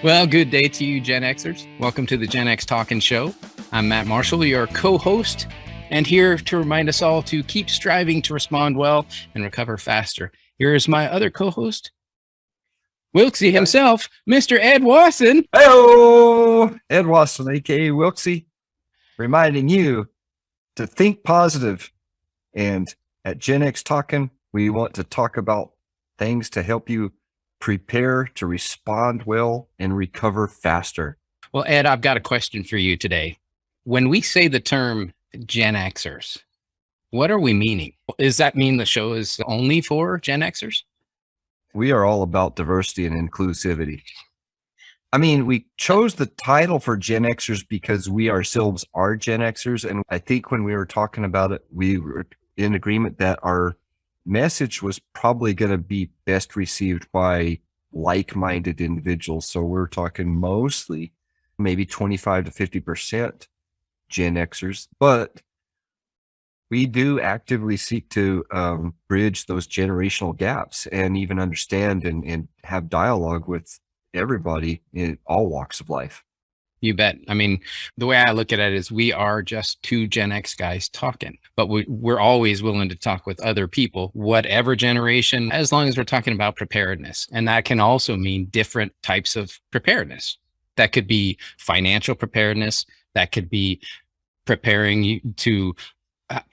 Well, good day to you, Gen Xers. Welcome to the GenXTalkin show. I'm Matt Marshall, your co-host, and here to remind us all to keep striving to respond well and recover faster. Here is my other co-host, Wilksie himself, Mr. Ed Wasson. Hello, Ed Wasson, aka Wilksie, reminding you to think positive. And at GenXTalkin, we want to talk about things to help you prepare to respond well and recover faster. Well, Ed, I've got a question for you today. When we say the term Gen Xers, what are we meaning? Does that mean the show is only for Gen Xers? We are all about diversity and inclusivity. I mean, we chose the title for Gen Xers because we ourselves are Gen Xers. And I think when we were talking about it, we were in agreement that our message was probably going to be best received by like-minded individuals. So we're talking mostly maybe 25 to 50% Gen Xers, but we do actively seek to bridge those generational gaps and even understand and have dialogue with everybody in all walks of life. You bet. I mean, the way I look at it is we are just two Gen X guys talking, but we're always willing to talk with other people, whatever generation, as long as we're talking about preparedness. And that can also mean different types of preparedness. That could be financial preparedness. That could be preparing you to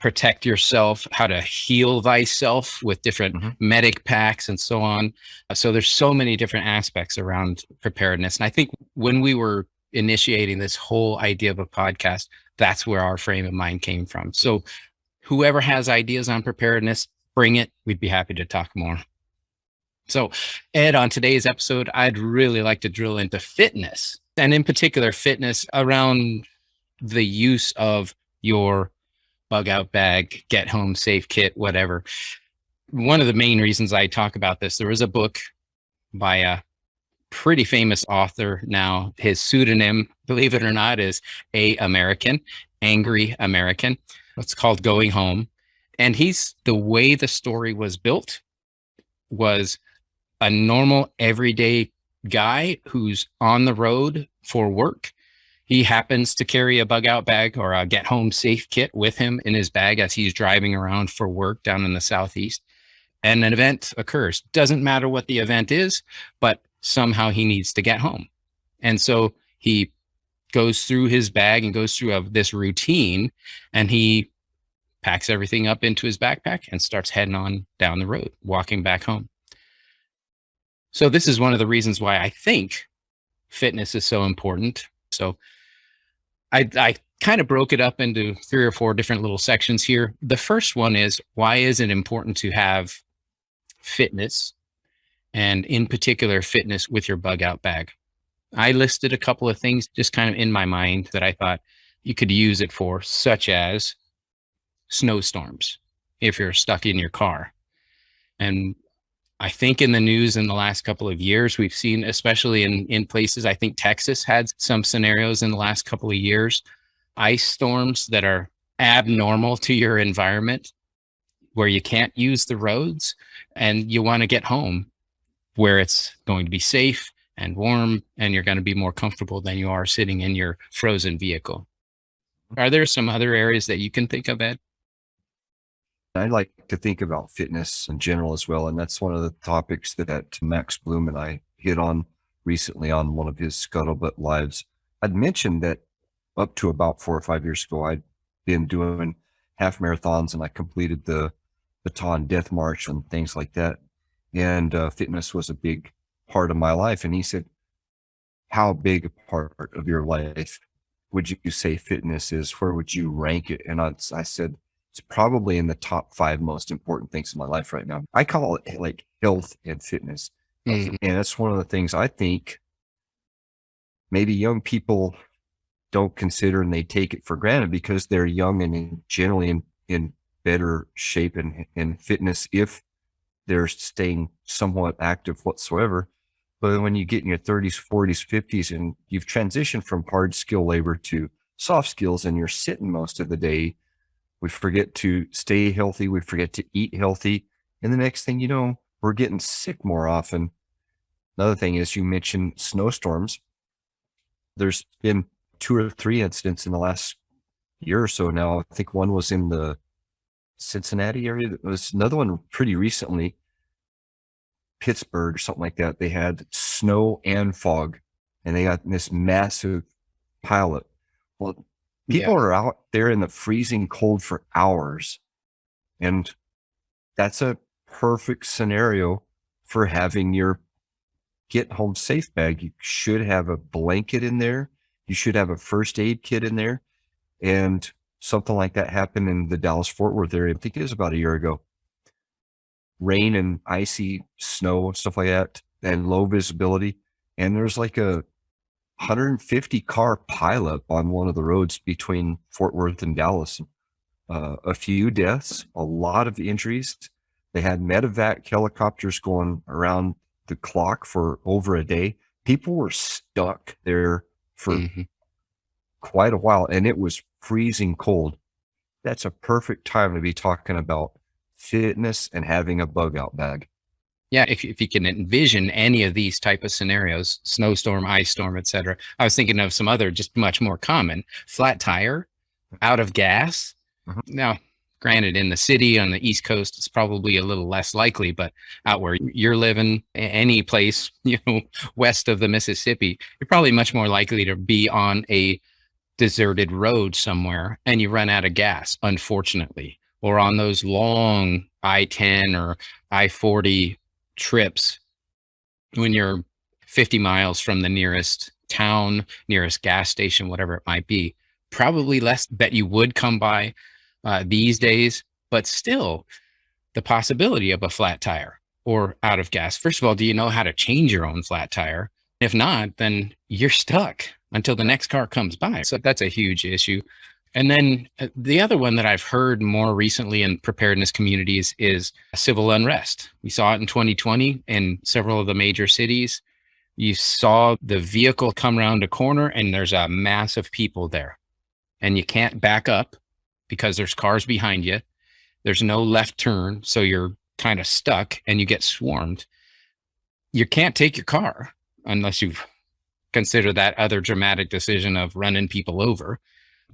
protect yourself, how to heal thyself with different medic packs and so on. So there's so many different aspects around preparedness. And I think when we were initiating this whole idea of a podcast, that's where our frame of mind came from. So whoever has ideas on preparedness, bring it. We'd be happy to talk more. So Ed, on today's episode, I'd really like to drill into fitness, and in particular fitness around the use of your bug out bag, get home safe kit, whatever. One of the main reasons I talk about this, there was a book by a pretty famous author now. His pseudonym, believe it or not, is Angry American. It's called Going Home. And the way the story was built was a normal everyday guy who's on the road for work. He happens to carry a bug out bag or a get home safe kit with him in his bag as he's driving around for work down in the Southeast. And an event occurs. Doesn't matter what the event is, but somehow he needs to get home. And so he goes through his bag and goes through this routine, and he packs everything up into his backpack and starts heading on down the road, walking back home. So this is one of the reasons why I think fitness is so important. So I kind of broke it up into 3 or 4 different little sections here. The first one is, why is it important to have fitness, and in particular fitness with your bug out bag? I listed a couple of things just kind of in my mind that I thought you could use it for, such as snowstorms, if you're stuck in your car. And I think in the news in the last couple of years, we've seen, especially in places, I think Texas had some scenarios in the last couple of years, ice storms that are abnormal to your environment, where you can't use the roads and you want to get home where it's going to be safe and warm and you're going to be more comfortable than you are sitting in your frozen vehicle. Are there some other areas that you can think of, Ed? I like to think about fitness in general as well. And that's one of the topics that Max Bloom and I hit on recently on one of his Scuttlebutt lives. I'd mentioned that up to about 4 or 5 years ago, I'd been doing half marathons and I completed the Baton Death March and things like that. And fitness was a big part of my life. And he said, how big a part of your life would you say fitness is? Where would you rank it? And I said, it's probably in the top 5 most important things in my life right now. I call it like health and fitness. And that's one of the things I think maybe young people don't consider, and they take it for granted because they're young and generally in better shape and fitness if they're staying somewhat active whatsoever. But when you get in your 30s, 40s, 50s, and you've transitioned from hard skill labor to soft skills and you're sitting most of the day, we forget to stay healthy. We forget to eat healthy. And the next thing you know, we're getting sick more often. Another thing is you mentioned snowstorms. There's been 2 or 3 incidents in the last year or so now. I think one was in the Cincinnati area. There was another one pretty recently, Pittsburgh or something like that. They had snow and fog, and they got this massive pileup. Well, people Yeah. are out there in the freezing cold for hours, and that's a perfect scenario for having your get home safe bag. You should have a blanket in there. You should have a first aid kit in there. And something like that happened in the Dallas Fort Worth area. I think it was about a year ago. Rain and icy snow, stuff like that, and low visibility. And there's like a 150 car pileup on one of the roads between Fort Worth and Dallas. A few deaths, a lot of injuries. They had medevac helicopters going around the clock for over a day. People were stuck there for quite a while, and it was freezing cold. That's a perfect time to be talking about fitness and having a bug out bag. Yeah, if you can envision any of these type of scenarios, snowstorm, ice storm, etc. I was thinking of some other just much more common: flat tire, out of gas. Mhm. Now, granted, in the city on the East Coast, it's probably a little less likely, but out where you're living, any place, west of the Mississippi, you're probably much more likely to be on a deserted road somewhere and you run out of gas, unfortunately, or on those long I-10 or I-40 trips when you're 50 miles from the nearest town, nearest gas station, whatever it might be. Probably less that you would come by these days, but still the possibility of a flat tire or out of gas. First of all, do you know how to change your own flat tire? If not, then you're stuck until the next car comes by. So that's a huge issue. And then the other one that I've heard more recently in preparedness communities is civil unrest. We saw it in 2020 in several of the major cities. You saw the vehicle come around a corner and there's a mass of people there. And you can't back up because there's cars behind you. There's no left turn. So you're kind of stuck and you get swarmed. You can't take your car unless you consider that other dramatic decision of running people over.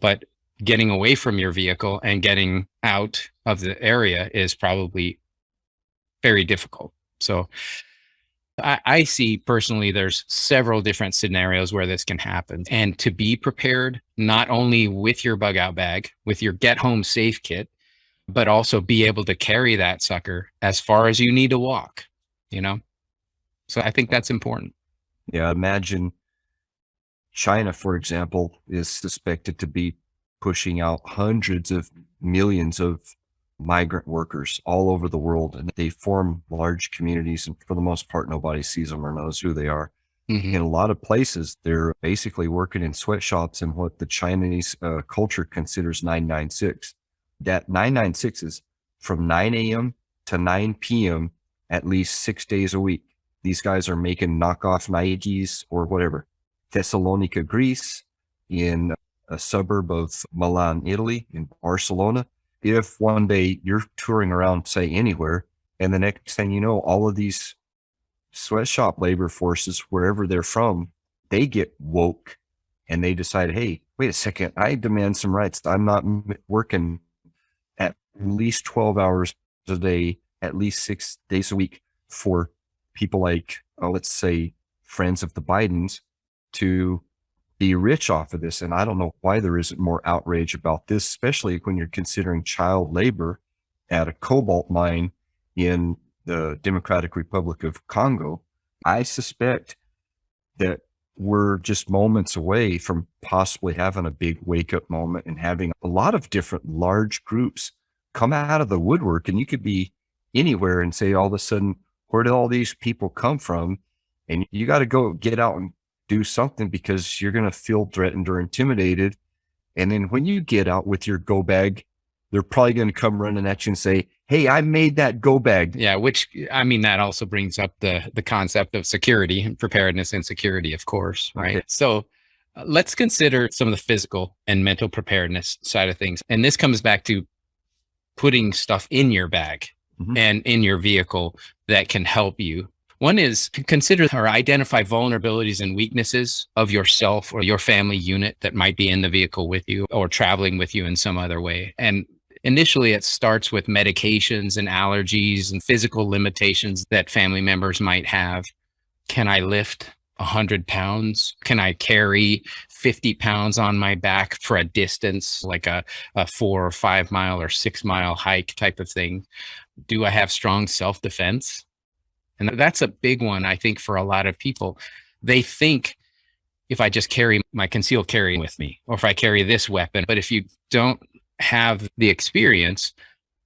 But getting away from your vehicle and getting out of the area is probably very difficult. So I see personally, there's several different scenarios where this can happen. And to be prepared, not only with your bug out bag, with your get home safe kit, but also be able to carry that sucker as far as you need to walk, So I think that's important. Yeah, imagine China, for example, is suspected to be pushing out hundreds of millions of migrant workers all over the world, and they form large communities, and for the most part nobody sees them or knows who they are. In a lot of places they're basically working in sweatshops in what the Chinese culture considers 996. That 996 is from 9 a.m. to 9 p.m. at least 6 days a week. These guys are making knockoff Nikes or whatever. Thessalonica, Greece, in a suburb of Milan, Italy, in Barcelona. If one day you're touring around, say anywhere, and the next thing you know, all of these sweatshop labor forces, wherever they're from, they get woke and they decide, hey, wait a second, I demand some rights. I'm not working at least 12 hours a day, at least 6 days a week for people like, let's say, friends of the Bidens to be rich off of this. And I don't know why there isn't more outrage about this, especially when you're considering child labor at a cobalt mine in the Democratic Republic of Congo. I suspect that we're just moments away from possibly having a big wake up moment and having a lot of different large groups come out of the woodwork. And you could be anywhere and say, all of a sudden, where did all these people come from? And you got to go get out and do something because you're going to feel threatened or intimidated. And then when you get out with your go bag, they're probably going to come running at you and say, hey, I made that go bag. Yeah, which, I mean, that also brings up the concept of security and preparedness and security, of course, right? Okay. So let's consider some of the physical and mental preparedness side of things. And this comes back to putting stuff in your bag and in your vehicle that can help you. One is consider or identify vulnerabilities and weaknesses of yourself or your family unit that might be in the vehicle with you or traveling with you in some other way. And initially, it starts with medications and allergies and physical limitations that family members might have. Can I lift 100 pounds? Can I carry 50 pounds on my back for a distance, like a 4 or 5 mile or 6 mile hike type of thing? Do I have strong self-defense? And that's a big one, I think, for a lot of people. They think if I just carry my concealed carry with me, or if I carry this weapon, but if you don't have the experience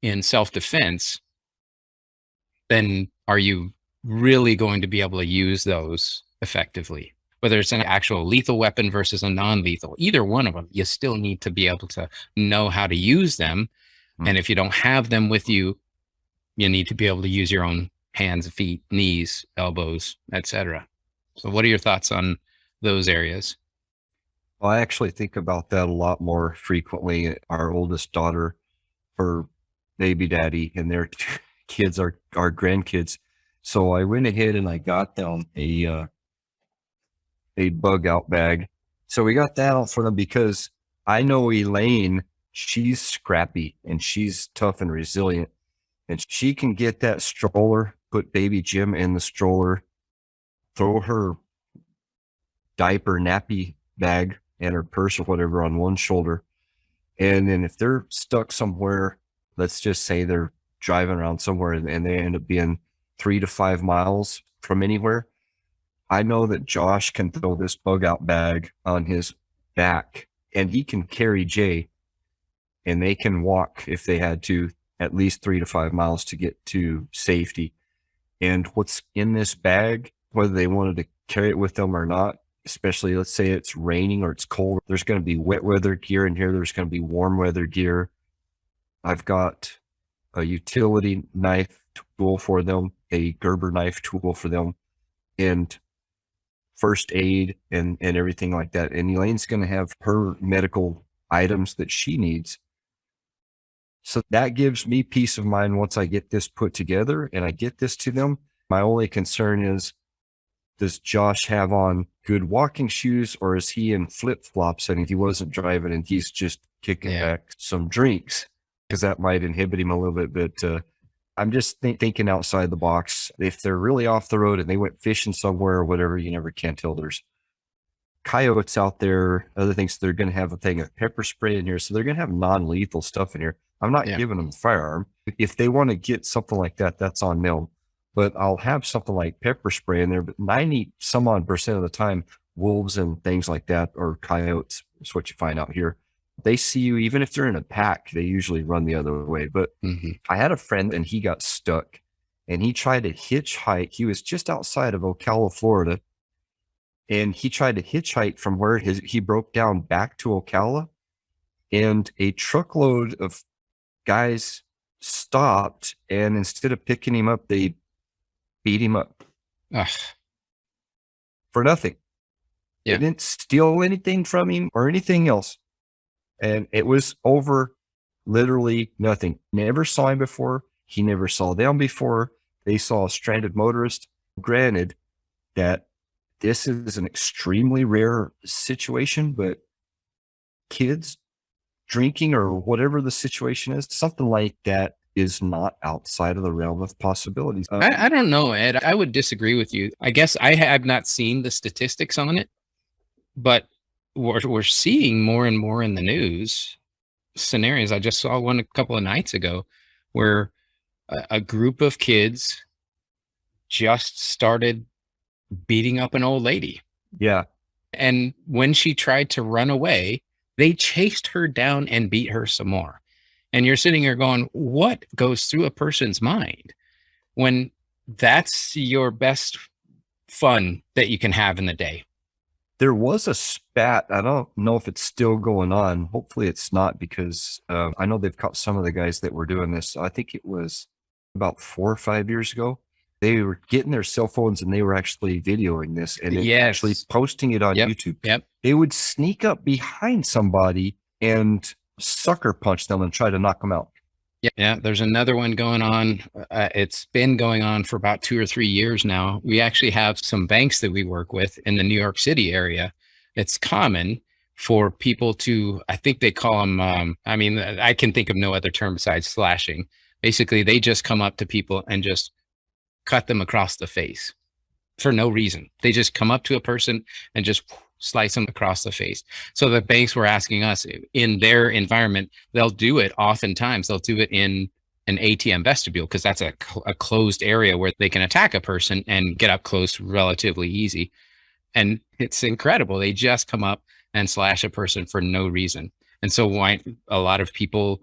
in self-defense, then are you really going to be able to use those effectively? Whether it's an actual lethal weapon versus a non-lethal, either one of them, you still need to be able to know how to use them. And if you don't have them with you, you need to be able to use your own hands, feet, knees, elbows, etc. So what are your thoughts on those areas? Well, I actually think about that a lot more frequently. Our oldest daughter, her baby daddy, and their kids are our grandkids. So I went ahead and I got them a bug out bag. So we got that out for them because I know Elaine, she's scrappy and she's tough and resilient, and she can get that stroller, put baby Jim in the stroller, throw her diaper nappy bag and her purse or whatever on one shoulder. And then if they're stuck somewhere, let's just say they're driving around somewhere and they end up being 3 to 5 miles from anywhere, I know that Josh can throw this bug out bag on his back and he can carry Jay, and they can walk, if they had to, at least 3 to 5 miles to get to safety. And what's in this bag, whether they wanted to carry it with them or not, especially let's say it's raining or it's cold, there's going to be wet weather gear in here. There's going to be warm weather gear. I've got a utility knife tool for them, a Gerber knife tool for them, and first aid and everything like that. And Elaine's going to have her medical items that she needs. So that gives me peace of mind once I get this put together and I get this to them. My only concern is, does Josh have on good walking shoes, or is he in flip-flops and he wasn't driving and he's just kicking back some drinks? Because that might inhibit him a little bit. But I'm just thinking outside the box. If they're really off the road and they went fishing somewhere or whatever, you never can tell. There's coyotes out there, other things. They're going to have a thing of pepper spray in here. So they're going to have non-lethal stuff in here. I'm not giving them a firearm. If they want to get something like that, that's on them. But I'll have something like pepper spray in there. But 90% of the time, wolves and things like that, or coyotes, is what you find out here. They see you, even if they're in a pack, they usually run the other way. But I had a friend and he got stuck and he tried to hitchhike. He was just outside of Ocala, Florida. And he tried to hitchhike from where he broke down back to Ocala. And a truckload of guys stopped, and instead of picking him up, they beat him up. Ugh. For nothing. Yeah. They didn't steal anything from him or anything else. And it was over literally nothing. Never saw him before. He never saw them before. They saw a stranded motorist. Granted that this is an extremely rare situation, but kids drinking or whatever the situation is, something like that is not outside of the realm of possibilities. I don't know, Ed. I would disagree with you. I guess I have not seen the statistics on it, but we're seeing more and more in the news scenarios. I just saw one a couple of nights ago where a group of kids just started beating up an old lady. Yeah. And when she tried to run away, they chased her down and beat her some more. And you're sitting here going, what goes through a person's mind when that's your best fun that you can have in the day? There was a spat. I don't know if it's still going on. Hopefully it's not, because I know they've caught some of the guys that were doing this. I think it was about 4 or 5 years ago. They were getting their cell phones and they were actually videoing this and actually posting it on YouTube. Yep. They would sneak up behind somebody and sucker punch them and try to knock them out. Yeah, there's another one going on. It's been going on for about 2 or 3 years now. We actually have some banks that we work with in the New York City area. It's common for people to, I think they call them, I mean, I can think of no other term besides slashing. Basically, they just come up to people and just cut them across the face for no reason. They just come up to a person and just slice them across the face. So the banks were asking us in their environment, they'll do it. Oftentimes they'll do it in an ATM vestibule because that's a closed area where they can attack a person and get up close relatively easy. And it's incredible. They just come up and slash a person for no reason. And so why a lot of people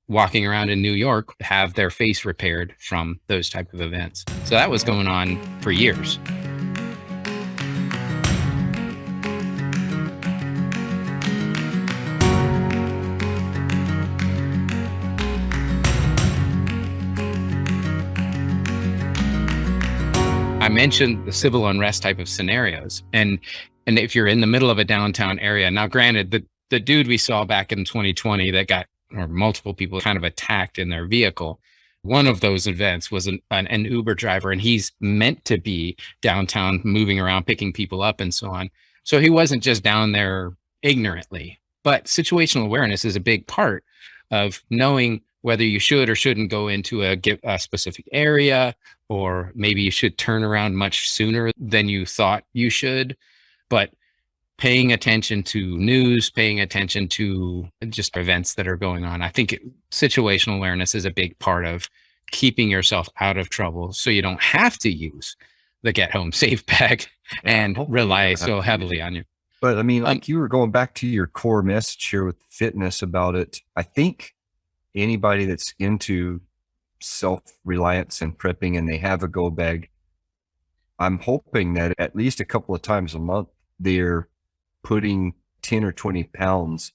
walking around in New York have their face repaired from those type of events. So that was going on for years. I mentioned the civil unrest type of scenarios. And if you're in the middle of a downtown area, now granted, the dude we saw back in 2020 that got, or multiple people kind of attacked in their vehicle, one of those events was an Uber driver, and he's meant to be downtown moving around, picking people up and so on. So he wasn't just down there ignorantly, but situational awareness is a big part of knowing whether you should or shouldn't go into a specific area, or maybe you should turn around much sooner than you thought you should. But paying attention to news, paying attention to just events that are going on. I think situational awareness is a big part of keeping yourself out of trouble so you don't have to use the get home safe bag and rely so heavily on you. But I mean, like you were going back to your core message here with fitness about it. I think anybody that's into self-reliance and prepping and they have a go bag, I'm hoping that at least a couple of times a month, they're putting 10 or 20 pounds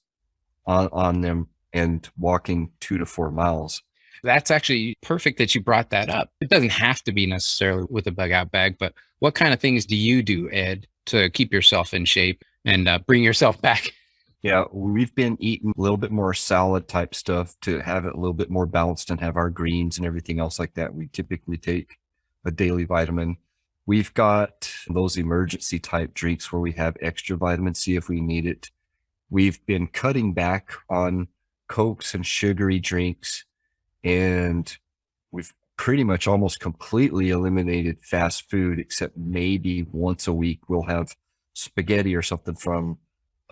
on them and walking 2 to 4 miles. That's actually perfect that you brought that up. It doesn't have to be necessarily with a bug out bag, but what kind of things do you do, Ed, to keep yourself in shape and bring yourself back? Yeah, we've been eating a little bit more salad type stuff to have it a little bit more balanced and have our greens and everything else like that. We typically take a daily vitamin. We've got those emergency type drinks where we have extra vitamin C if we need it. We've been cutting back on Cokes and sugary drinks, and we've pretty much almost completely eliminated fast food, except maybe once a week we'll have spaghetti or something from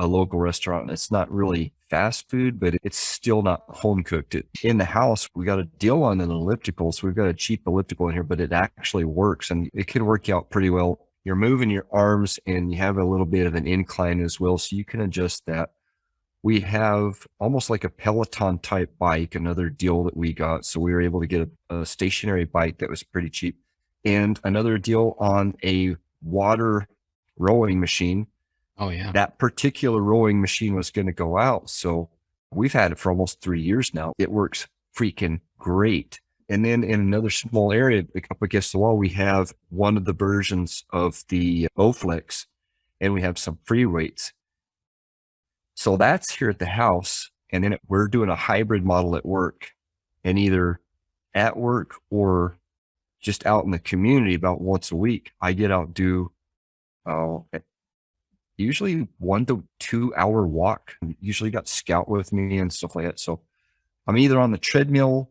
a local restaurant. It's not really fast food, but it's still not home cooked. In the house, we got a deal on an elliptical. So we've got a cheap elliptical in here, but it actually works and it can work out pretty well. You're moving your arms and you have a little bit of an incline as well. So you can adjust that. We have almost like a Peloton type bike, another deal that we got. So we were able to get a stationary bike that was pretty cheap, and another deal on a water rowing machine. Oh, yeah. That particular rowing machine was going to go out. So we've had it for almost 3 years now. It works freaking great. And then in another small area up against the wall, we have one of the versions of the Bowflex, and we have some free weights. So that's here at the house. And then we're doing a hybrid model at work, and either at work or just out in the community about once a week, I get out, do usually 1 to 2 hour walk. Usually got Scout with me and stuff like that. So I'm either on the treadmill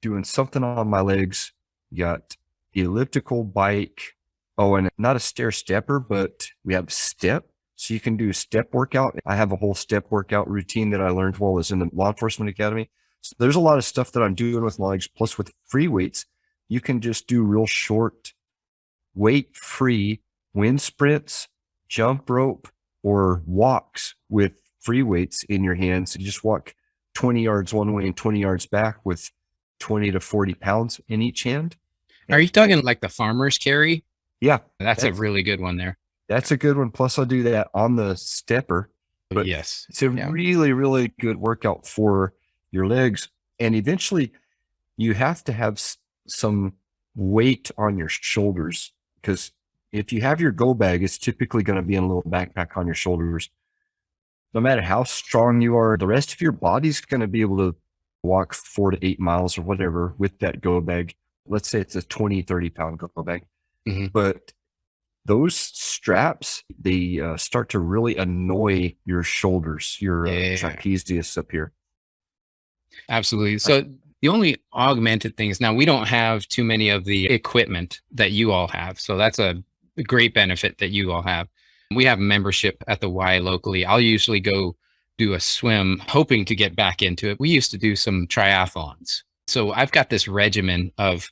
doing something on my legs, got the elliptical bike. Oh, and not a stair stepper, but we have step. So you can do step workout. I have a whole step workout routine that I learned while I was in the law enforcement academy. So there's a lot of stuff that I'm doing with my legs. Plus with free weights, you can just do real short, weight free wind sprints, jump rope, or walks with free weights in your hands. You just walk 20 yards one way and 20 yards back with 20 to 40 pounds in each hand. Are you talking like the farmer's carry? Yeah. That's a really good one there. That's a good one. Plus I'll do that on the stepper. But yes, it's a really, really good workout for your legs. And eventually you have to have some weight on your shoulders, because if you have your go bag, it's typically going to be in a little backpack on your shoulders. No matter how strong you are, the rest of your body's going to be able to walk 4 to 8 miles or whatever with that go bag. Let's say it's a 20, 30 pound go bag. Mm-hmm. But those straps, they start to really annoy your shoulders, your trapezius up here. Absolutely. So the only augmented things, now we don't have too many of the equipment that you all have. So that's a great benefit that you all have. We have membership at the Y locally. I'll usually go do a swim, hoping to get back into it. We used to do some triathlons. So I've got this regimen of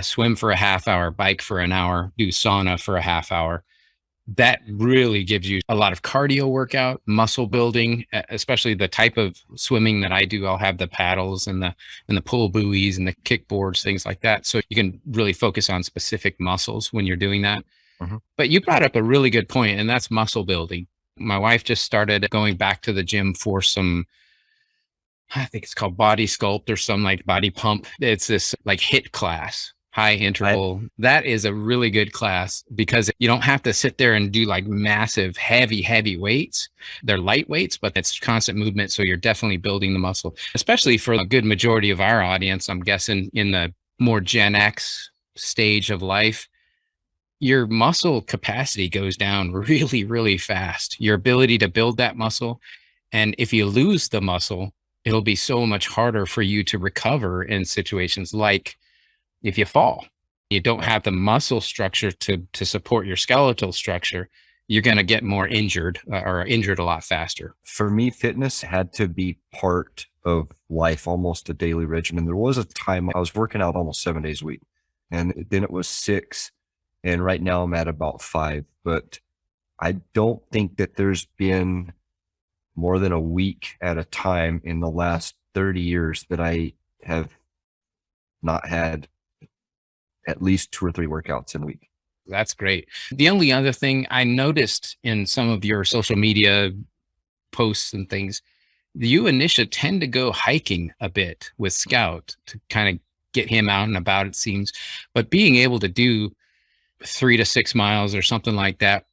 swim for a half hour, bike for an hour, do sauna for a half hour. That really gives you a lot of cardio workout, muscle building, especially the type of swimming that I do. I'll have the paddles and the pull buoys and the kickboards, things like that. So you can really focus on specific muscles when you're doing that. Mm-hmm. But you brought up a really good point, and that's muscle building. My wife just started going back to the gym for some, I think it's called body sculpt or some like body pump. It's this like HIIT class, high interval. That is a really good class because you don't have to sit there and do like massive, heavy weights. They're light weights, but it's constant movement. So you're definitely building the muscle, especially for a good majority of our audience. I'm guessing in the more Gen X stage of life, your muscle capacity goes down really, really fast. Your ability to build that muscle. And if you lose the muscle, it'll be so much harder for you to recover in situations like if you fall. You don't have the muscle structure to support your skeletal structure, you're going to get more injured or injured a lot faster. For me, fitness had to be part of life, almost a daily regimen. There was a time I was working out almost 7 days a week, and then it was 6. And right now I'm at about 5, but I don't think that there's been more than a week at a time in the last 30 years that I have not had at least 2 or 3 workouts in a week. That's great. The only other thing I noticed in some of your social media posts and things, you and Nisha tend to go hiking a bit with Scout to kind of get him out and about, it seems. But being able to do 3 to 6 miles or something like that,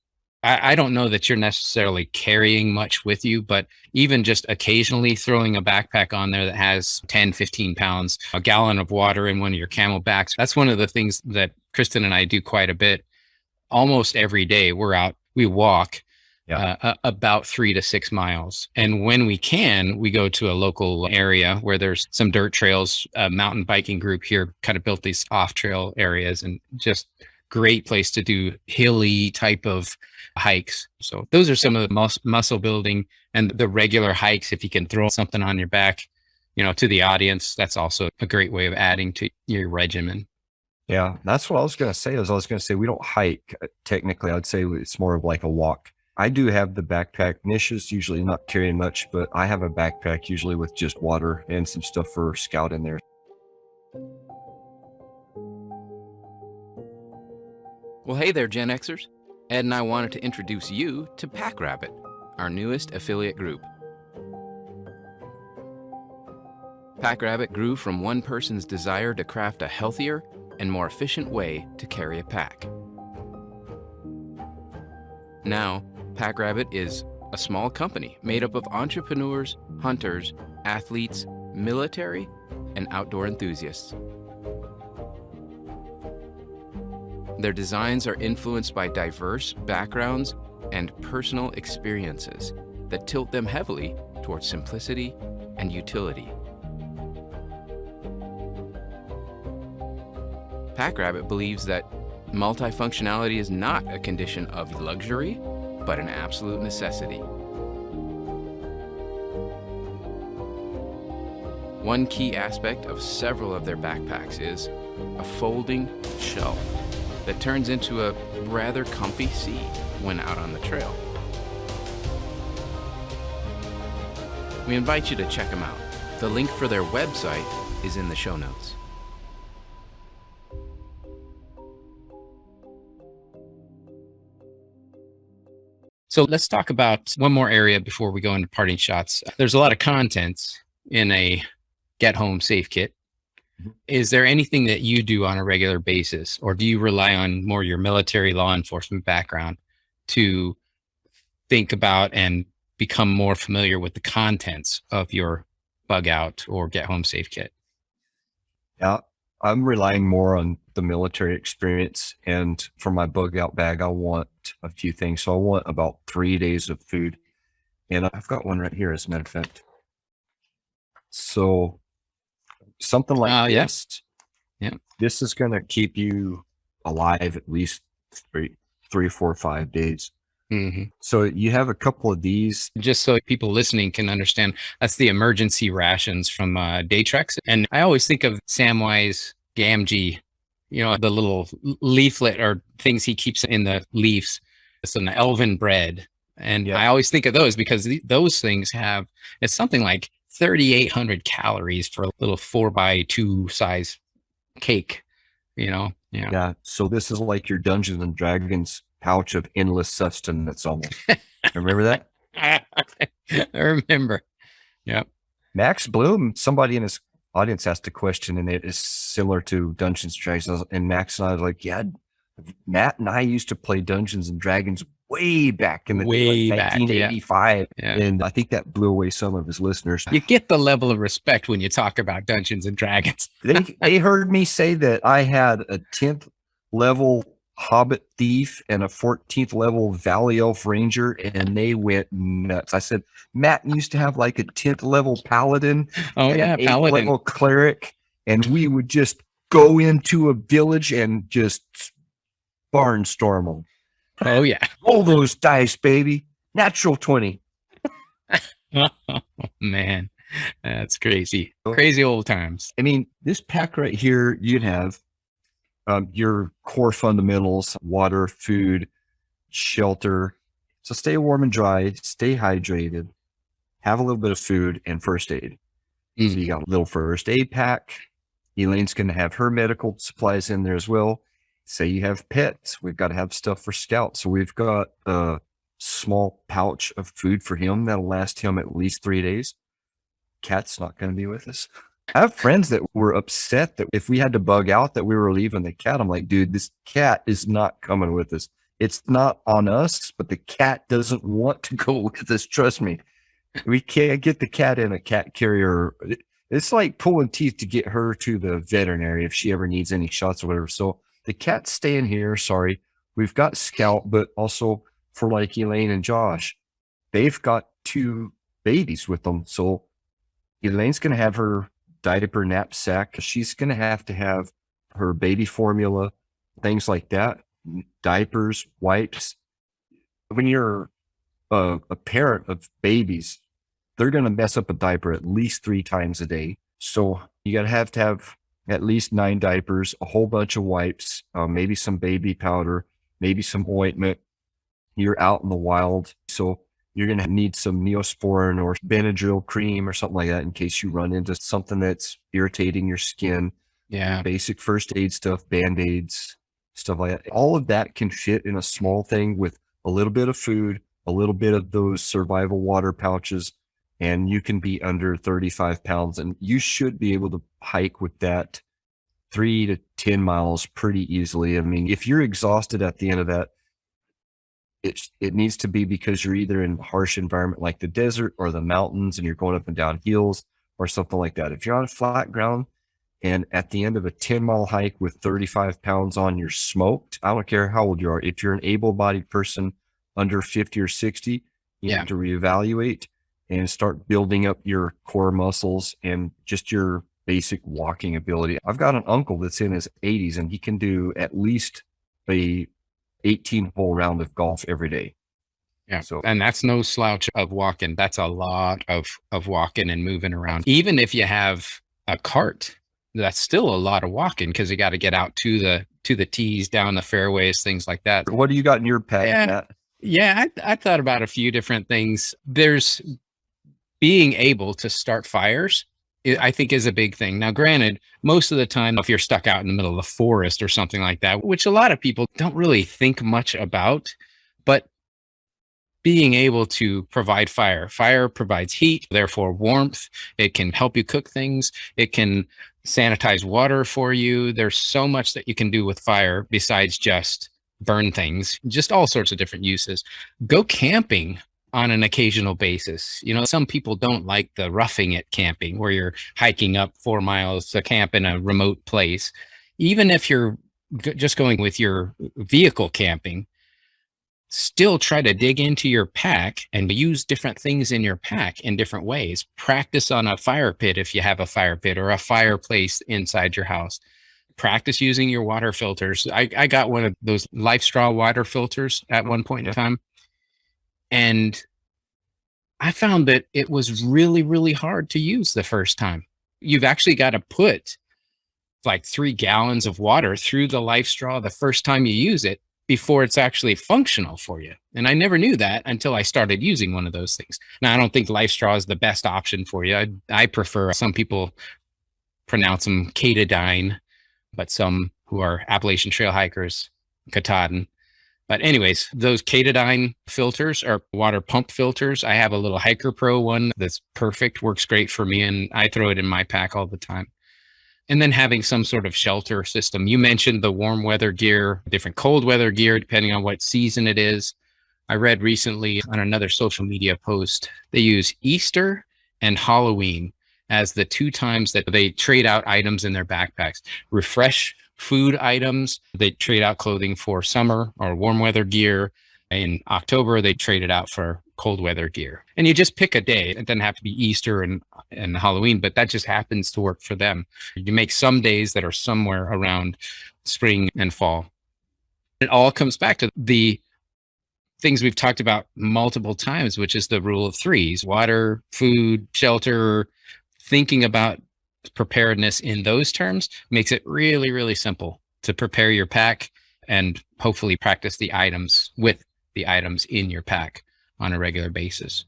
I don't know that you're necessarily carrying much with you, but even just occasionally throwing a backpack on there that has 10, 15 pounds, a gallon of water in one of your camelbacks. That's one of the things that Kristen and I do quite a bit. Almost every day we're out, we walk about 3 to 6 miles. And when we can, we go to a local area where there's some dirt trails. A mountain biking group here kind of built these off trail areas, and just great place to do hilly type of hikes. So those are some of the muscle building and the regular hikes. If you can throw something on your back, to the audience, that's also a great way of adding to your regimen. Yeah, that's what I was going to say. We don't hike. Technically, I'd say it's more of like a walk. I do have the backpack. Nisha's usually not carrying much, but I have a backpack usually with just water and some stuff for Scout in there. Well, hey there, Gen Xers. Ed and I wanted to introduce you to PackRabbit, our newest affiliate group. PackRabbit grew from one person's desire to craft a healthier and more efficient way to carry a pack. Now, PackRabbit is a small company made up of entrepreneurs, hunters, athletes, military, and outdoor enthusiasts. Their designs are influenced by diverse backgrounds and personal experiences that tilt them heavily towards simplicity and utility. PackRabbit believes that multifunctionality is not a condition of luxury, but an absolute necessity. One key aspect of several of their backpacks is a folding shelf that turns into a rather comfy seat when out on the trail. We invite you to check them out. The link for their website is in the show notes. So let's talk about one more area before we go into parting shots. There's a lot of content in a Get Home Safe Kit. Is there anything that you do on a regular basis, or do you rely on more your military law enforcement background to think about and become more familiar with the contents of your bug out or get home safe kit. Yeah, I'm relying more on the military experience, and for my bug out bag, I want a few things. So I want about 3 days of food, and I've got one right here, as a matter of fact. So something like Yeah. this, Yeah. this is going to keep you alive at least three, 4, 5 days. Mm-hmm. So you have a couple of these. Just so people listening can understand, that's the emergency rations from Daytrex. And I always think of Samwise Gamgee, you know, the little leaflet or things he keeps in the leaves. It's an elven bread. And Yeah. I always think of those because those things have, it's something like 3,800 calories for a little 4x2 size cake, you know? Yeah. Yeah. So this is like your Dungeons and Dragons pouch of endless sustenance almost. Remember that? I remember. Yep. Max Bloom, somebody in his audience asked a question, and it is similar to Dungeons and Dragons. And Max and I was like, yeah, Matt and I used to play Dungeons and Dragons way back in the Way day, like back, 1985. Yeah. And I think that blew away some of his listeners. You get the level of respect when you talk about Dungeons and Dragons. They heard me say that I had a 10th level Hobbit thief and a 14th level Valley Elf Ranger, and they went nuts. I said, Matt used to have like a 10th level Paladin. Oh yeah, an 8th Paladin. level Cleric, and we would just go into a village and just barnstorm them. Oh yeah. Roll those dice, baby. Natural 20. Oh man, that's crazy. Crazy old times. I mean, this pack right here, you'd have your core fundamentals: water, food, shelter. So stay warm and dry, stay hydrated, have a little bit of food, and first aid. So you got a little first aid pack. Elaine's going to have her medical supplies in there as well. Say you have pets, we've got to have stuff for Scout. So we've got a small pouch of food for him that'll last him at least 3 days. Cat's not going to be with us. I have friends that were upset that if we had to bug out that we were leaving the cat. I'm like, dude, this cat is not coming with us. It's not on us, but the cat doesn't want to go with us. Trust me. We can't get the cat in a cat carrier. It's like pulling teeth to get her to the veterinary if she ever needs any shots or whatever. So the cat's staying here. Sorry. We've got Scout, but also for like Elaine and Josh, they've got 2 babies with them. So Elaine's going to have her diaper knapsack. She's going to have her baby formula, things like that, diapers, wipes. When you're a parent of babies, they're going to mess up a diaper at least 3 times a day. So you got to have at least 9 diapers, a whole bunch of wipes, maybe some baby powder, maybe some ointment. You're out in the wild, so you're going to need some Neosporin or Benadryl cream or something like that in case you run into something that's irritating your skin. Yeah. Basic first aid stuff, Band-Aids, stuff like that. All of that can fit in a small thing with a little bit of food, a little bit of those survival water pouches, and you can be under 35 pounds. And you should be able to hike with that 3 to 10 miles pretty easily. I mean, if you're exhausted at the end of that, it needs to be because you're either in a harsh environment like the desert or the mountains and you're going up and down hills or something like that. If you're on flat ground and at the end of a 10-mile hike with 35 pounds on, you're smoked. I don't care how old you are. If you're an able-bodied person under 50 or 60, you have to reevaluate and start building up your core muscles and just your basic walking ability. I've got an uncle that's in his 80s and he can do at least a 18-hole round of golf every day. Yeah. So, and that's no slouch of walking. That's a lot of walking and moving around. Even if you have a cart, that's still a lot of walking because you got to get out to the tees, down the fairways, things like that. what do you got in your pack, Matt? Yeah, I thought about a few different things. There's being able to start fires, I think, is a big thing. Now, granted, most of the time, if you're stuck out in the middle of the forest or something like that, which a lot of people don't really think much about, but being able to provide fire provides heat, therefore warmth. It can help you cook things. It can sanitize water for you. There's so much that you can do with fire besides just burn things, just all sorts of different uses. Go camping on an occasional basis. You know, some people don't like the roughing it camping where you're hiking up 4 miles to camp in a remote place. Even if you're just going with your vehicle camping, still try to dig into your pack and use different things in your pack in different ways. Practice on a fire pit if you have a fire pit or a fireplace inside your house. Practice using your water filters. I got one of those Life Straw water filters at one point in time. And I found that it was really, really hard to use the first time. You've actually got to put like 3 gallons of water through the Life Straw the first time you use it before it's actually functional for you. And I never knew that until I started using one of those things. Now, I don't think Life Straw is the best option for you. I prefer, some people pronounce them Katadyn, but some who are Appalachian Trail hikers, Katahdin. But anyways, those Katadyn filters are water pump filters. I have a little Hiker Pro one that's perfect, works great for me, and I throw it in my pack all the time. And then having some sort of shelter system. You mentioned the warm weather gear, different cold weather gear, depending on what season it is. I read recently on another social media post, they use Easter and Halloween as the 2 times that they trade out items in their backpacks. Refresh food items, they trade out clothing for summer or warm weather gear. In October, they trade it out for cold weather gear. And you just pick a day. It doesn't have to be Easter and Halloween, but that just happens to work for them. You make some days that are somewhere around spring and fall. It all comes back to the things we've talked about multiple times, which is the rule of 3s: water, food, shelter. Thinking about preparedness in those terms makes it really, really simple to prepare your pack and hopefully practice the items with the items in your pack on a regular basis.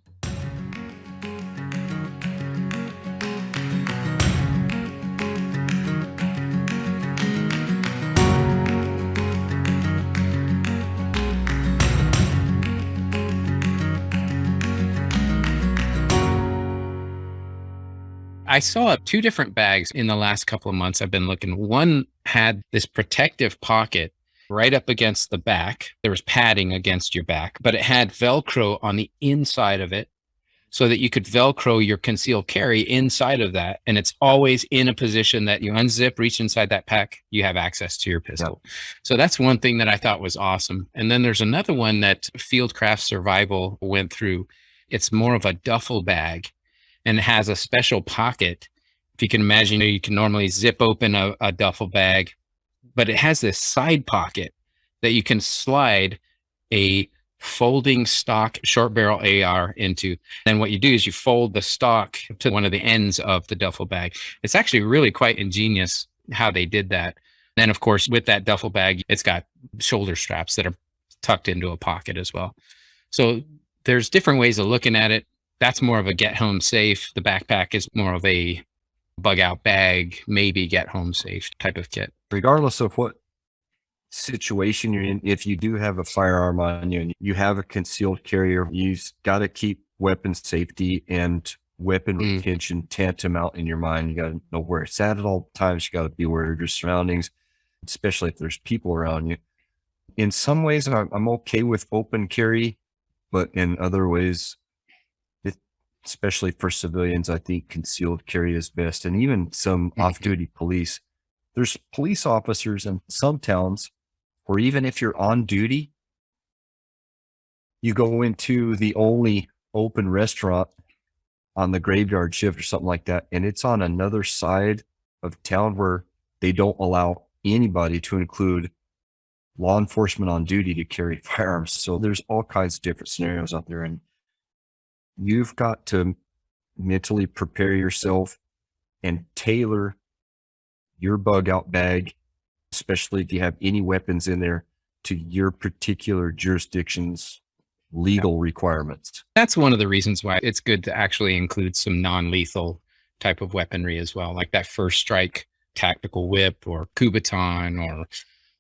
I saw 2 different bags in the last couple of months I've been looking. One had this protective pocket right up against the back. There was padding against your back, but it had Velcro on the inside of it so that you could Velcro your concealed carry inside of that. And it's always in a position that you unzip, reach inside that pack, you have access to your pistol. Yep. So that's one thing that I thought was awesome. And then there's another one that Fieldcraft Survival went through. It's more of a duffel bag, and it has a special pocket. If you can imagine, you can normally zip open a duffel bag, but it has this side pocket that you can slide a folding stock short barrel AR into. And what you do is you fold the stock to one of the ends of the duffel bag. It's actually really quite ingenious how they did that. Then, of course, with that duffel bag, it's got shoulder straps that are tucked into a pocket as well. So there's different ways of looking at it. That's more of a get home safe. The backpack is more of a bug out bag, maybe get home safe type of kit. Regardless of what situation you're in, if you do have a firearm on you and you have a concealed carrier, you've got to keep weapon safety and weapon retention tantamount in your mind. You got to know where it's at all times. You got to be aware of your surroundings, especially if there's people around you. In some ways, I'm okay with open carry, but in other ways, especially for civilians, I think concealed carry is best. And even some off-duty police, there's police officers in some towns where even if you're on duty, you go into the only open restaurant on the graveyard shift or something like that, and it's on another side of town where they don't allow anybody, to include law enforcement on duty, to carry firearms. So there's all kinds of different scenarios out there, and you've got to mentally prepare yourself and tailor your bug out bag, especially if you have any weapons in there, to your particular jurisdiction's legal requirements. That's one of the reasons why it's good to actually include some non-lethal type of weaponry as well, like that First Strike tactical whip or Kubaton, or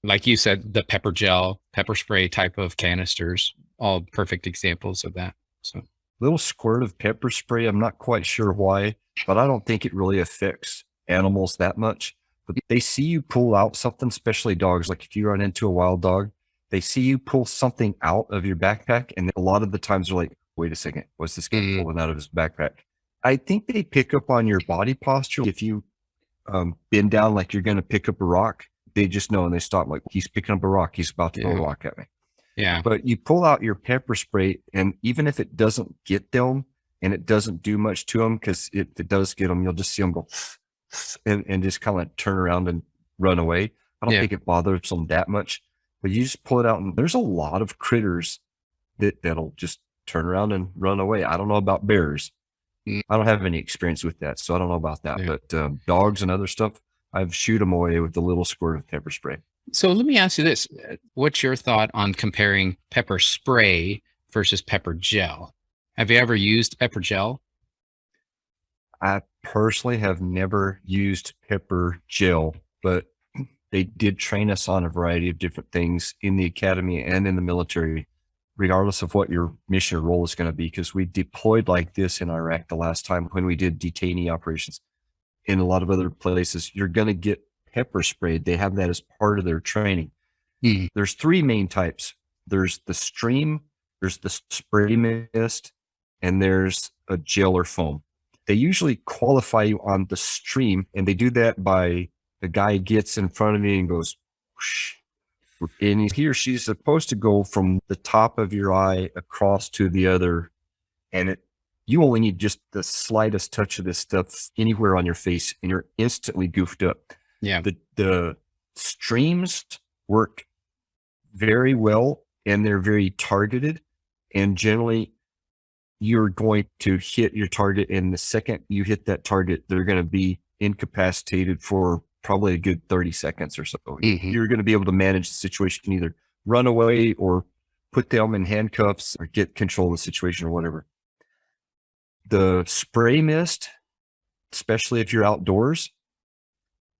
like you said, the pepper gel, pepper spray type of canisters, all perfect examples of that. So little squirt of pepper spray, I'm not quite sure why, but I don't think it really affects animals that much. But they see you pull out something, especially dogs. Like if you run into a wild dog, they see you pull something out of your backpack, and a lot of the times they're like, wait a second, what's this guy pulling out of his backpack? I think they pick up on your body posture. If you bend down like you're going to pick up a rock, they just know and they stop like, he's picking up a rock. He's about to throw a rock at me. Yeah. But you pull out your pepper spray, and even if it doesn't get them and it doesn't do much to them, because if it does get them, you'll just see them go and just kind of turn around and run away. I don't think it bothers them that much, but you just pull it out, and there's a lot of critters that'll just turn around and run away. I don't know about bears. I don't have any experience with that, so I don't know about that. But dogs and other stuff, I've shoot them away with a little squirt of pepper spray. So let me ask you this. What's your thought on comparing pepper spray versus pepper gel? Have you ever used pepper gel? I personally have never used pepper gel, but they did train us on a variety of different things in the academy and in the military, regardless of what your mission or role is going to be, because we deployed like this in Iraq the last time when we did detainee operations. In a lot of other places, you're going to get pepper sprayed. They have that as part of their training. There's three main types. There's the stream, there's the spray mist, and there's a gel or foam. They usually qualify you on the stream, and they do that by the guy gets in front of me and goes, whoosh, and he or she's supposed to go from the top of your eye across to the other, and you only need just the slightest touch of this stuff anywhere on your face, and you're instantly goofed up. Yeah. The streams work very well, and they're very targeted, and generally you're going to hit your target, and the second you hit that target, they're going to be incapacitated for probably a good 30 seconds or so. You're going to be able to manage the situation, either run away or put them in handcuffs or get control of the situation or whatever. The spray mist, especially if you're outdoors,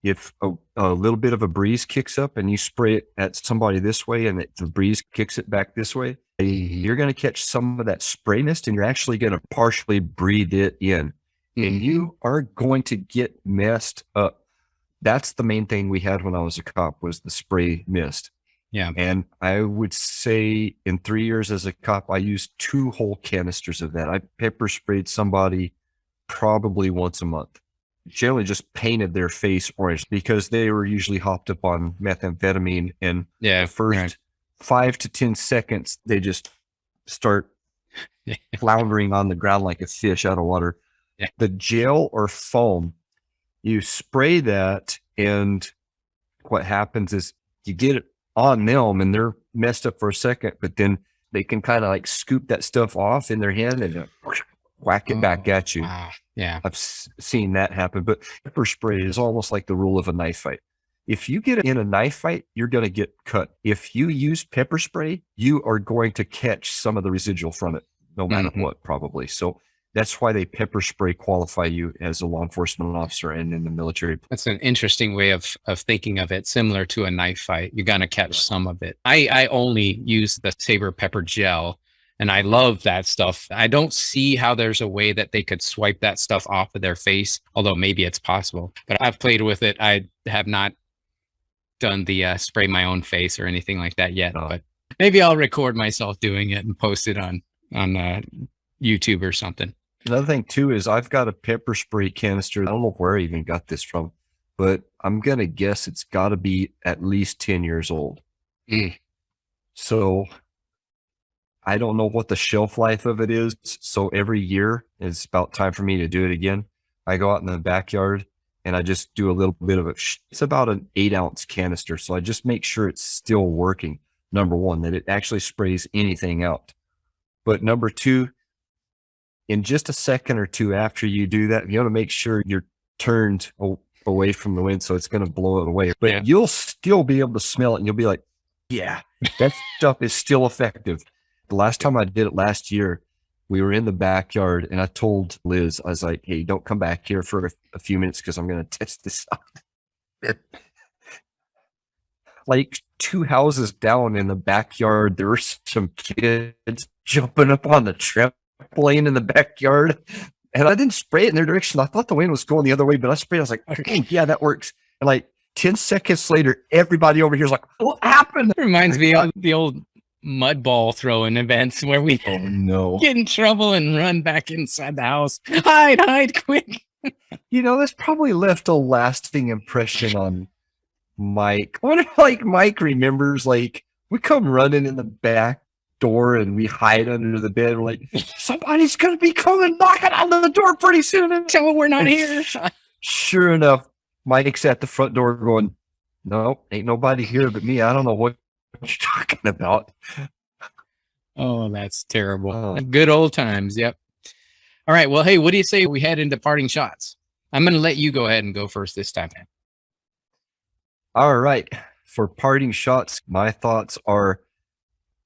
if a little bit of a breeze kicks up and you spray it at somebody this way and the breeze kicks it back this way, you're going to catch some of that spray mist, and you're actually going to partially breathe it in, and you are going to get messed up. That's the main thing we had when I was a cop, was the spray mist. Yeah. And I would say in 3 years as a cop, I used 2 whole canisters of that. I pepper sprayed somebody probably once a month. Generally just painted their face orange because they were usually hopped up on methamphetamine. And the first 5 to 10 seconds, they just start floundering on the ground like a fish out of water. The gel or foam, you spray that, and what happens is you get it on them and they're messed up for a second, but then they can kind of like scoop that stuff off in their hand and whack it back at you. Wow. Yeah. I've seen that happen, but pepper spray is almost like the rule of a knife fight. If you get in a knife fight, you're going to get cut. If you use pepper spray, you are going to catch some of the residual from it, no matter what, probably. So that's why they pepper spray qualify you as a law enforcement officer and in the military. That's an interesting way of thinking of it, similar to a knife fight. You're going to catch some of it. I only use the Saber pepper gel, and I love that stuff. I don't see how there's a way that they could swipe that stuff off of their face, although maybe it's possible. But I've played with it. I have not done the spray my own face or anything like that yet, but maybe I'll record myself doing it and post it on YouTube or something. Another thing too is I've got a pepper spray canister. I don't know where I even got this from, but I'm going to guess it's got to be at least 10 years old. So I don't know what the shelf life of it is. So every year it's about time for me to do it again. I go out in the backyard and I just do a little bit of it. It's about an 8-ounce canister. So I just make sure it's still working. Number one, that it actually sprays anything out. But number two, in just a second or two after you do that, you want to make sure you're turned away from the wind, so it's going to blow it away. But you'll still be able to smell it, and you'll be like, yeah, that stuff is still effective. The last time I did it last year, we were in the backyard, and I told Liz, I was like, hey, don't come back here for a few minutes because I'm going to test this out. Like 2 houses down in the backyard, there were some kids jumping up on the trampoline in the backyard, and I didn't spray it in their direction. I thought the wind was going the other way, but I sprayed. I was like, okay, yeah, that works. And like 10 seconds later, everybody over here is like, what happened? It reminds me of the old mud ball throwing events where we Oh no. get in trouble and run back inside the house. Hide quick. That's probably left a lasting impression on Mike. I wonder if, like, Mike remembers, like, we come running in the back door and we hide under the bed. We're like, somebody's going to be coming knocking on the door pretty soon. And Tell them we're not here. sure enough, Mike's at the front door going, no, ain't nobody here but me. I don't know what you're talking about. Oh, that's terrible. Oh. Good old times. Yep. All right. Well, hey, what do you say we head into parting shots? I'm going to let you go ahead and go first this time. All right. For parting shots, my thoughts are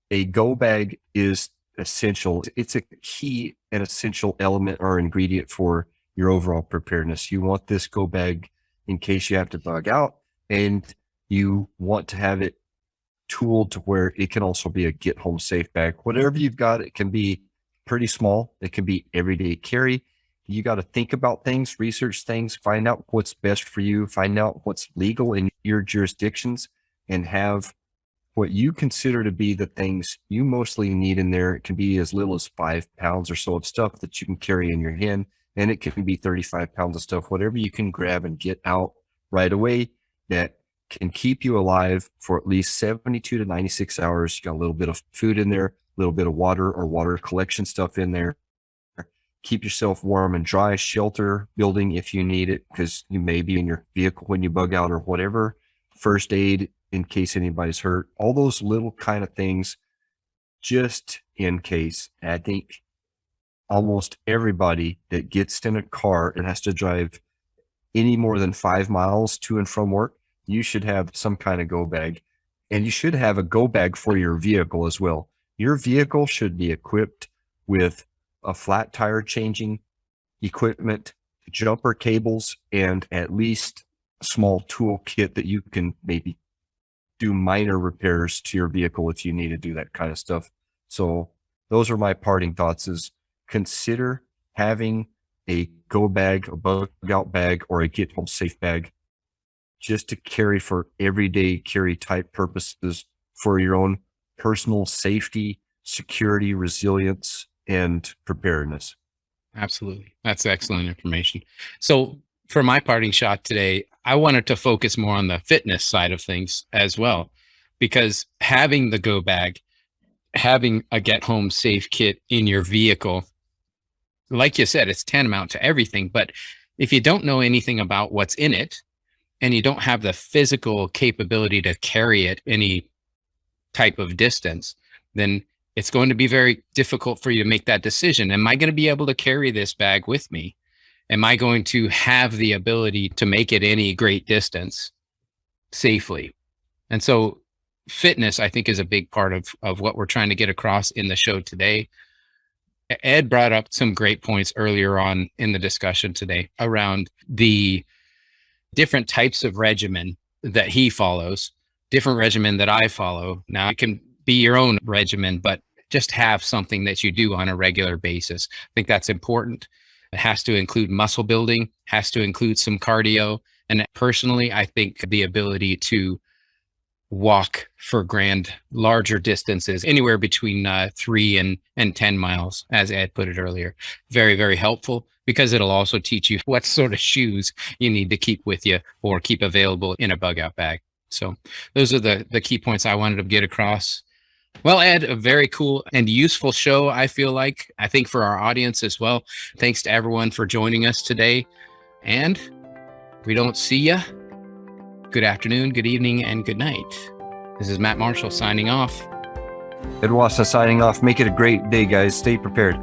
a go bag is essential. It's a key and essential element or ingredient for your overall preparedness. You want this go bag in case you have to bug out, and you want to have it tooled to where it can also be a get home safe bag. Whatever you've got, it can be pretty small. It can be everyday carry. You got to think about things, research things, find out what's best for you, find out what's legal in your jurisdictions, and have what you consider to be the things you mostly need in there. It can be as little as 5 pounds or so of stuff that you can carry in your hand, and it can be 35 pounds of stuff, whatever you can grab and get out right away that can keep you alive for at least 72 to 96 hours. You got a little bit of food in there, a little bit of water or water collection stuff in there. Keep yourself warm and dry, shelter building if you need it, because you may be in your vehicle when you bug out or whatever. First aid in case anybody's hurt. All those little kind of things just in case. I think almost everybody that gets in a car and has to drive any more than 5 miles to and from work, you should have some kind of go bag. And you should have a go bag for your vehicle as well. Your vehicle should be equipped with a flat tire changing equipment, jumper cables, and at least a small tool kit that you can maybe do minor repairs to your vehicle if you need to do that kind of stuff. So those are my parting thoughts: is consider having a go bag, a bug out bag, or a get home safe bag just to carry for everyday carry type purposes for your own personal safety, security, resilience, and preparedness. Absolutely. That's excellent information. So for my parting shot today, I wanted to focus more on the fitness side of things as well, because having the go bag, having a get home safe kit in your vehicle, like you said, it's tantamount to everything. But if you don't know anything about what's in it, and you don't have the physical capability to carry it any type of distance, then it's going to be very difficult for you to make that decision. Am I going to be able to carry this bag with me? Am I going to have the ability to make it any great distance safely? And so fitness, I think, is a big part of what we're trying to get across in the show today. Ed brought up some great points earlier on in the discussion today around the different types of regimen that he follows, different regimen that I follow. Now, it can be your own regimen, but just have something that you do on a regular basis. I think that's important. It has to include muscle building, has to include some cardio. And personally, I think the ability to walk for larger distances, anywhere between 3 and 10 miles, as Ed put it earlier, very, very helpful, because it'll also teach you what sort of shoes you need to keep with you or keep available in a bug out bag. So those are the key points I wanted to get across. Well, Ed, a very cool and useful show, I feel like. I think for our audience as well. Thanks to everyone for joining us today. And if we don't see you, good afternoon, good evening, and good night. This is Matt Marshall signing off. Ed Wasson signing off. Make it a great day, guys. Stay prepared.